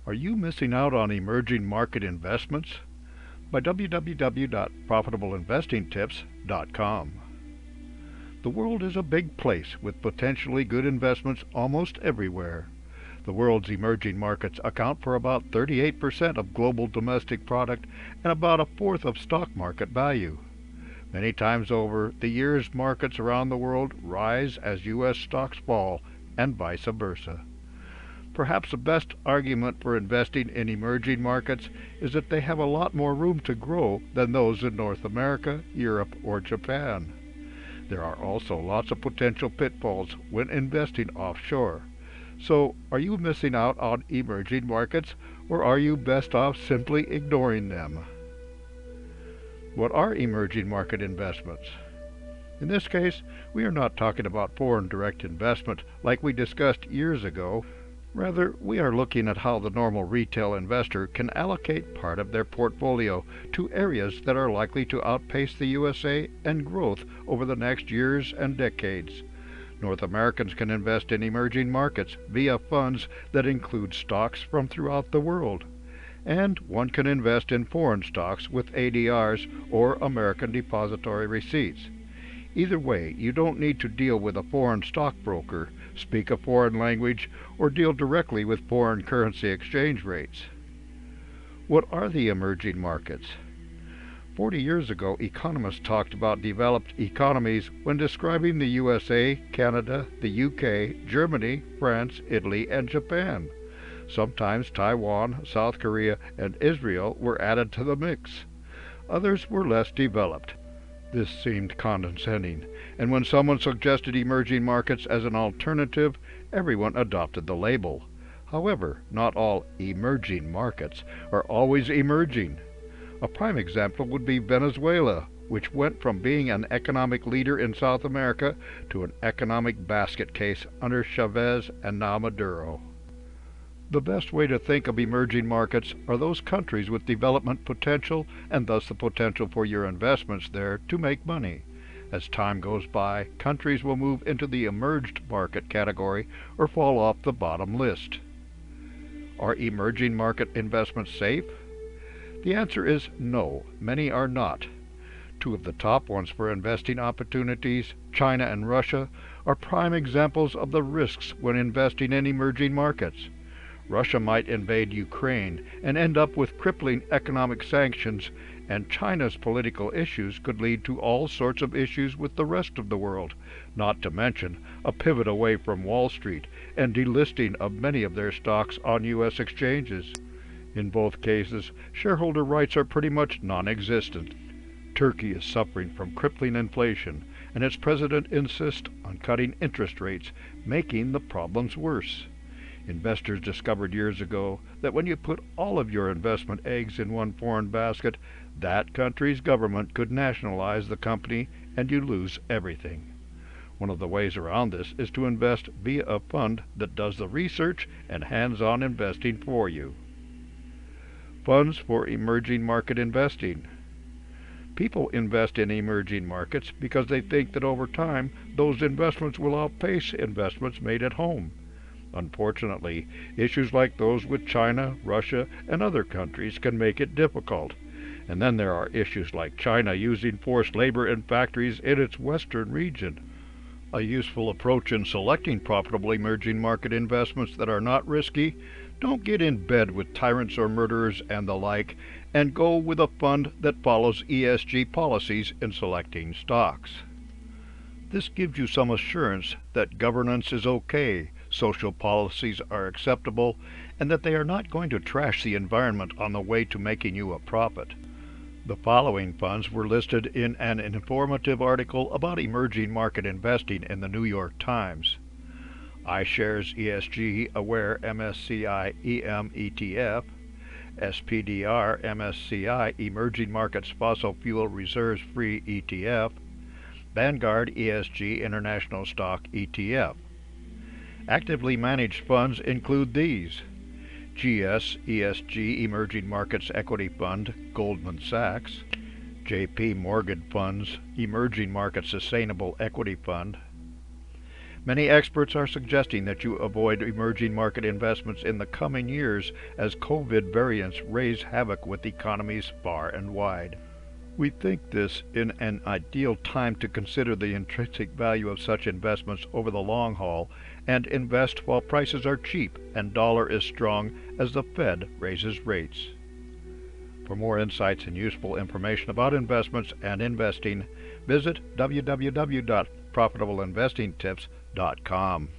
Are you missing out on emerging market investments? By www.profitableinvestingtips.com. The world is a big place with potentially good investments almost everywhere. The world's emerging markets account for about 38% of global domestic product and about a fourth of stock market value. Many times over, the year's markets around the world rise as U.S. stocks fall, and vice versa. Perhaps the best argument for investing in emerging markets is that they have a lot more room to grow than those in North America, Europe, or Japan. There are also lots of potential pitfalls when investing offshore. So, are you missing out on emerging markets, or are you best off simply ignoring them? What are emerging market investments? In this case, we are not talking about foreign direct investment like we discussed years ago. Rather, we are looking at how the normal retail investor can allocate part of their portfolio to areas that are likely to outpace the USA and growth over the next years and decades. North Americans can invest in emerging markets via funds that include stocks from throughout the world. And one can invest in foreign stocks with ADRs or American Depositary Receipts. Either way, you don't need to deal with a foreign stockbroker, speak a foreign language, or deal directly with foreign currency exchange rates. What are the emerging markets? 40 years ago, economists talked about developed economies when describing the USA, Canada, the UK, Germany, France, Italy, and Japan. Sometimes Taiwan, South Korea, and Israel were added to the mix. Others were less developed. This seemed condescending, and when someone suggested emerging markets as an alternative, everyone adopted the label. However, not all emerging markets are always emerging. A prime example would be Venezuela, which went from being an economic leader in South America to an economic basket case under Chavez and now Maduro. The best way to think of emerging markets are those countries with development potential and thus the potential for your investments there to make money. As time goes by, countries will move into the emerged market category or fall off the bottom list. Are emerging market investments safe? The answer is no, many are not. Two of the top ones for investing opportunities, China and Russia, are prime examples of the risks when investing in emerging markets. Russia might invade Ukraine and end up with crippling economic sanctions, and China's political issues could lead to all sorts of issues with the rest of the world, not to mention a pivot away from Wall Street and delisting of many of their stocks on U.S. exchanges. In both cases, shareholder rights are pretty much non-existent. Turkey is suffering from crippling inflation, and its president insists on cutting interest rates, making the problems worse. Investors discovered years ago that when you put all of your investment eggs in one foreign basket, that country's government could nationalize the company and you lose everything. One of the ways around this is to invest via a fund that does the research and hands-on investing for you. Funds for emerging market investing. People invest in emerging markets because they think that over time those investments will outpace investments made at home. Unfortunately, issues like those with China, Russia, and other countries can make it difficult. And then there are issues like China using forced labor in factories in its western region. A useful approach in selecting profitable emerging market investments that are not risky: don't get in bed with tyrants or murderers and the like, and go with a fund that follows ESG policies in selecting stocks. This gives you some assurance that governance is okay, social policies are acceptable, and that they are not going to trash the environment on the way to making you a profit. The following funds were listed in an informative article about emerging market investing in the New York Times. iShares ESG Aware MSCI EM ETF, SPDR MSCI Emerging Markets Fossil Fuel Reserves Free ETF, Vanguard ESG International Stock ETF. Actively managed funds include these: GS ESG Emerging Markets Equity Fund, Goldman Sachs; JP Morgan Funds Emerging Market Sustainable Equity Fund; Many experts are suggesting that you avoid emerging market investments in the coming years as COVID variants raise havoc with economies far and wide. We think this in an ideal time to consider the intrinsic value of such investments over the long haul and invest while prices are cheap and dollar is strong as the Fed raises rates. For more insights and useful information about investments and investing, visit www.profitableinvestingtips.com.